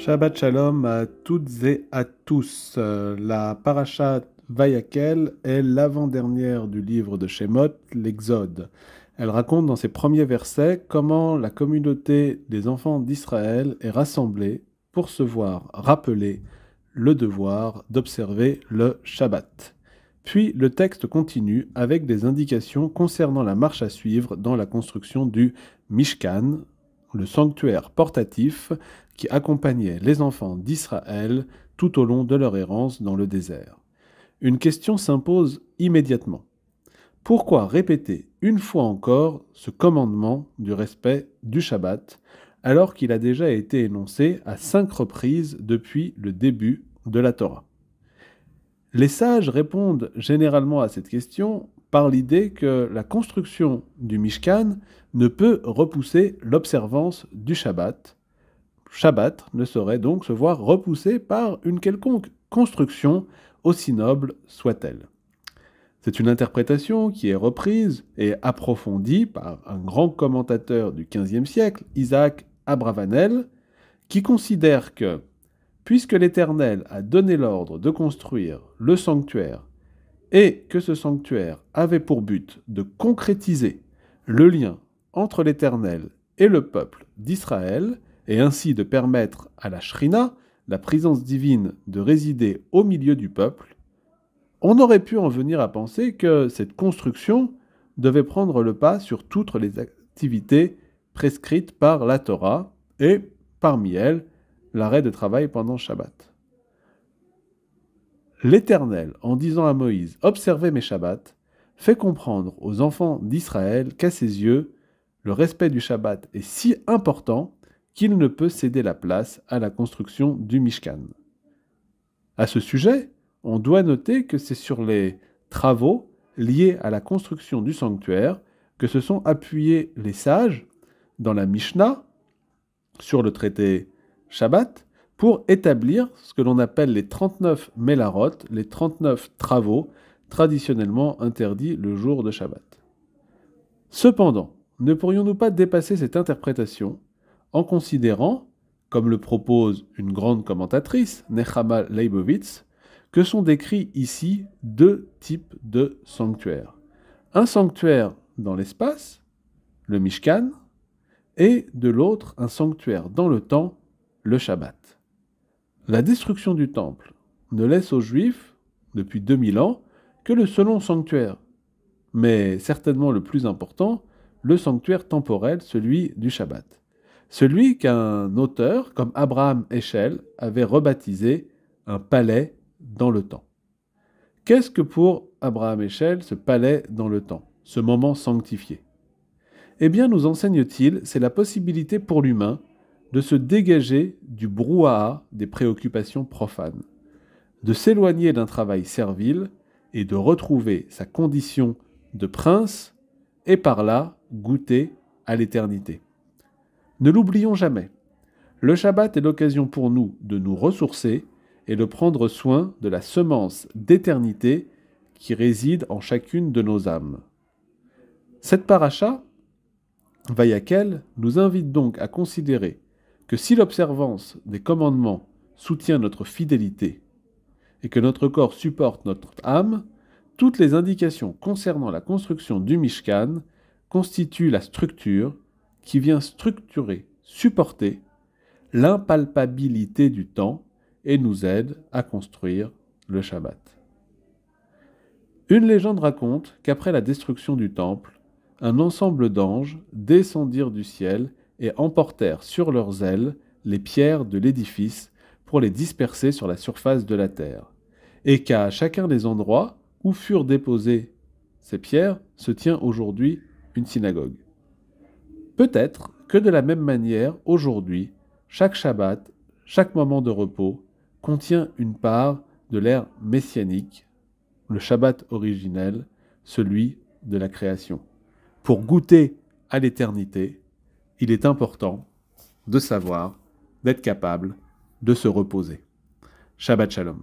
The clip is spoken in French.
Shabbat Shalom à toutes et à tous. La parashat Vayakel est l'avant-dernière du livre de Shemot, l'Exode. Elle raconte dans ses premiers versets comment la communauté des enfants d'Israël est rassemblée pour se voir rappeler le devoir d'observer le Shabbat. Puis le texte continue avec des indications concernant la marche à suivre dans la construction du Mishkan, le sanctuaire portatif qui accompagnait les enfants d'Israël tout au long de leur errance dans le désert. Une question s'impose immédiatement. Pourquoi répéter une fois encore ce commandement du respect du Shabbat alors qu'il a déjà été énoncé à 5 reprises depuis le début de la Torah? Les sages répondent généralement à cette question par l'idée que la construction du Mishkan ne peut repousser l'observance du Shabbat. Shabbat ne saurait donc se voir repoussé par une quelconque construction, aussi noble soit-elle. C'est une interprétation qui est reprise et approfondie par un grand commentateur du XVe siècle, Isaac Abravanel, qui considère que, puisque l'Éternel a donné l'ordre de construire le sanctuaire et que ce sanctuaire avait pour but de concrétiser le lien entre l'Éternel et le peuple d'Israël, et ainsi de permettre à la Shrina, la présence divine, de résider au milieu du peuple, on aurait pu en venir à penser que cette construction devait prendre le pas sur toutes les activités prescrites par la Torah, et parmi elles, l'arrêt de travail pendant Shabbat. L'Éternel, en disant à Moïse « Observez mes Shabbats », fait comprendre aux enfants d'Israël qu'à ses yeux, le respect du Shabbat est si important qu'il ne peut céder la place à la construction du Mishkan. À ce sujet, on doit noter que c'est sur les travaux liés à la construction du sanctuaire que se sont appuyés les sages dans la Mishnah, sur le traité Shabbat, pour établir ce que l'on appelle les 39 mélarot, les 39 travaux traditionnellement interdits le jour de Shabbat. Cependant, ne pourrions-nous pas dépasser cette interprétation en considérant, comme le propose une grande commentatrice, Nechama Leibovitz, que sont décrits ici deux types de sanctuaires. Un sanctuaire dans l'espace, le Mishkan, et de l'autre un sanctuaire dans le temps, le Shabbat. La destruction du temple ne laisse aux Juifs, depuis 2000 ans, que le second sanctuaire, mais certainement le plus important, le sanctuaire temporel, celui du Shabbat. Celui qu'un auteur, comme Abraham Heschel, avait rebaptisé un palais dans le temps. Qu'est-ce que pour Abraham Heschel ce palais dans le temps, ce moment sanctifié? Eh bien, nous enseigne-t-il, c'est la possibilité pour l'humain de se dégager du brouhaha des préoccupations profanes, de s'éloigner d'un travail servile et de retrouver sa condition de prince et par là goûter à l'éternité. Ne l'oublions jamais, le Shabbat est l'occasion pour nous de nous ressourcer et de prendre soin de la semence d'éternité qui réside en chacune de nos âmes. Cette paracha, Vayakel, nous invite donc à considérer que si l'observance des commandements soutient notre fidélité et que notre corps supporte notre âme, toutes les indications concernant la construction du Mishkan constituent la structure qui vient structurer, supporter l'impalpabilité du temps et nous aide à construire le Shabbat. Une légende raconte qu'après la destruction du temple, un ensemble d'anges descendirent du ciel et emportèrent sur leurs ailes les pierres de l'édifice pour les disperser sur la surface de la terre, et qu'à chacun des endroits où furent déposées ces pierres se tient aujourd'hui une synagogue. Peut-être que de la même manière, aujourd'hui, chaque Shabbat, chaque moment de repos, contient une part de l'ère messianique, le Shabbat originel, celui de la création. Pour goûter à l'éternité, il est important de savoir, d'être capable de se reposer. Shabbat Shalom.